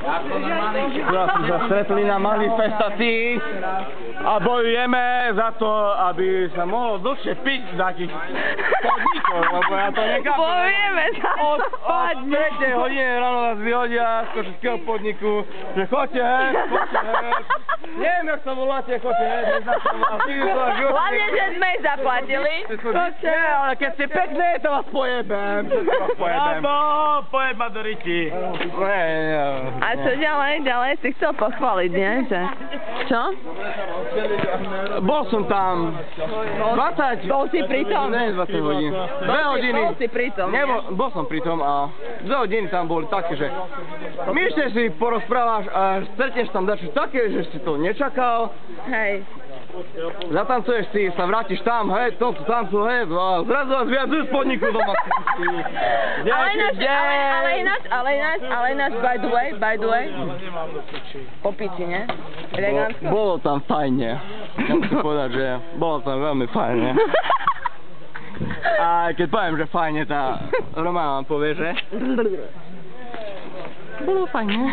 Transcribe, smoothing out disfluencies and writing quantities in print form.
Teraz sme sa stretli na manifestácii a bojujeme za to, aby sa mohlo dlhšie piť z takých podnikov, lebo ja to nechápem. Bojujeme za Od 3. hodiny ráno nás vyhodia z košického podniku, že choďte, neviem, jak sa voláte, choďte, Hlavne, že sme zaplatili. Nie, ale keď ste pekné, to vás pojebem. Pojeb ma do riti. A čo ďalej? Ďalej si chcel pochváliť, nie? Že... Čo? Bol som tam 20... Bol si pri tom? Ne, 20 hodín. 2 hodiny. Bol si pri tom? Bol som pri tom a 2 hodiny tam boli také, že myšne si porozprávaš a stretneš tam dačo také, že si to nečakal. Hej. Zatancuješ si, sa vrátiš tam, hej, tomto tancu, hej, a zrazu vás viac z podniku doma. Ale ináč, by the way, po piči, ne? Elegantsko. Bolo tam fajne. Ja musím povedať, že bolo tam veľmi fajne. A keď poviem, že fajne, tá Romana vám povie, že... Bolo fajne.